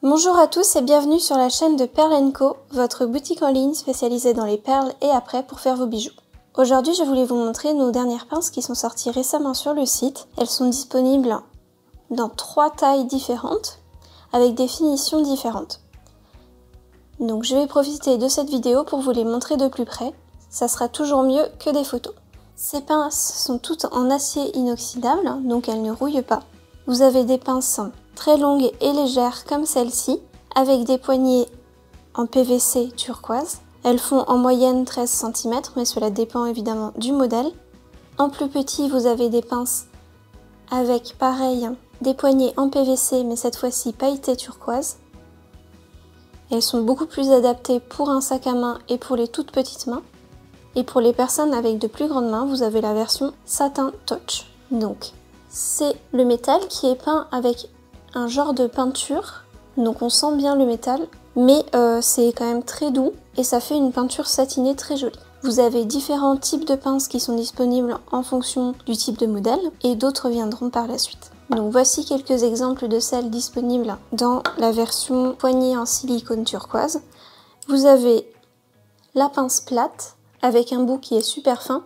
Bonjour à tous et bienvenue sur la chaîne de Perles & Co, votre boutique en ligne spécialisée dans les perles et apprêts pour faire vos bijoux. Aujourd'hui, je voulais vous montrer nos dernières pinces qui sont sorties récemment sur le site. Elles sont disponibles dans 3 tailles différentes, avec des finitions différentes. Donc je vais profiter de cette vidéo pour vous les montrer de plus près. Ça sera toujours mieux que des photos. Ces pinces sont toutes en acier inoxydable, donc elles ne rouillent pas. Vous avez des pinces très longues et légères comme celle-ci, avec des poignées en PVC turquoise. Elles font en moyenne 13 cm, mais cela dépend évidemment du modèle. En plus petit, vous avez des pinces avec, pareil, des poignées en PVC, mais cette fois-ci pailletées turquoise. Elles sont beaucoup plus adaptées pour un sac à main et pour les toutes petites mains. Et pour les personnes avec de plus grandes mains, vous avez la version Satin Touch. Donc, c'est le métal qui est peint avec un genre de peinture. Donc on sent bien le métal, mais c'est quand même très doux et ça fait une peinture satinée très jolie. Vous avez différents types de pinces qui sont disponibles en fonction du type de modèle et d'autres viendront par la suite. Donc voici quelques exemples de celles disponibles dans la version poignée en silicone turquoise. Vous avez la pince plate avec un bout qui est super fin.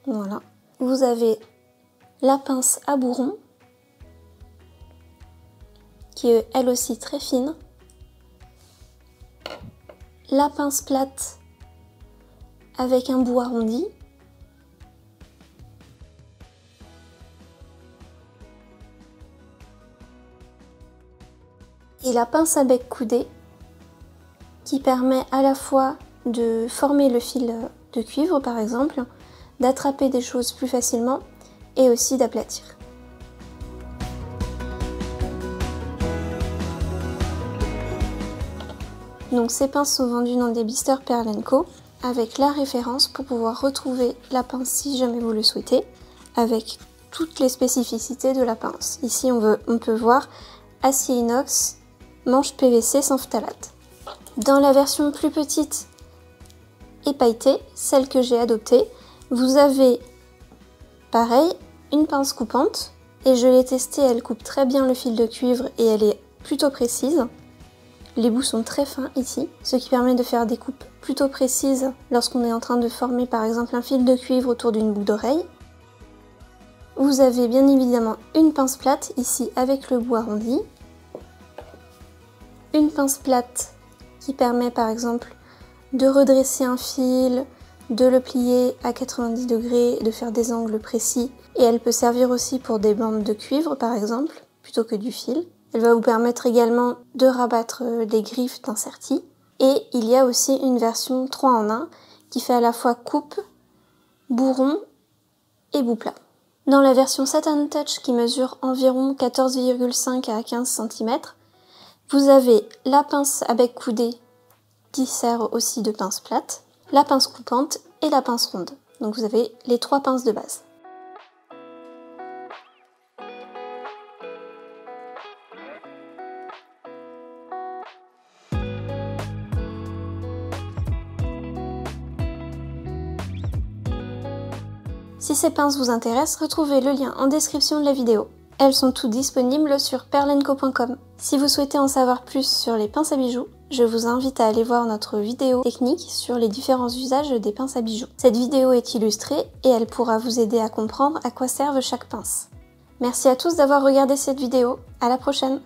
Voilà. Vous avez la pince à bourron qui est elle aussi très fine. La pince plate avec un bout arrondi. Et la pince à bec coudé qui permet à la fois de former le fil de cuivre par exemple, d'attraper des choses plus facilement et aussi d'aplatir. Donc ces pinces sont vendues dans des blisters Perles & Co avec la référence pour pouvoir retrouver la pince si jamais vous le souhaitez, avec toutes les spécificités de la pince. Ici on peut voir acier inox, manche PVC sans phtalate. Dans la version plus petite et pailletée, celle que j'ai adoptée, vous avez pareil une pince coupante et je l'ai testée, elle coupe très bien le fil de cuivre et elle est plutôt précise. Les bouts sont très fins ici, ce qui permet de faire des coupes plutôt précises lorsqu'on est en train de former par exemple un fil de cuivre autour d'une boucle d'oreille. Vous avez bien évidemment une pince plate ici avec le bout arrondi. Une pince plate qui permet par exemple de redresser un fil, de le plier à 90 degrés, de faire des angles précis. Et elle peut servir aussi pour des bandes de cuivre par exemple, plutôt que du fil. Elle va vous permettre également de rabattre les griffes d'un serti. Et il y a aussi une version 3 en 1 qui fait à la fois coupe, bourron et bout plat. Dans la version Satin Touch qui mesure environ 14,5 à 15 cm, vous avez la pince à bec coudé qui sert aussi de pince plate, la pince coupante et la pince ronde. Donc vous avez les 3 pinces de base. Si ces pinces vous intéressent, retrouvez le lien en description de la vidéo. Elles sont toutes disponibles sur perlenco.com. Si vous souhaitez en savoir plus sur les pinces à bijoux, je vous invite à aller voir notre vidéo technique sur les différents usages des pinces à bijoux. Cette vidéo est illustrée et elle pourra vous aider à comprendre à quoi servent chaque pince. Merci à tous d'avoir regardé cette vidéo, à la prochaine!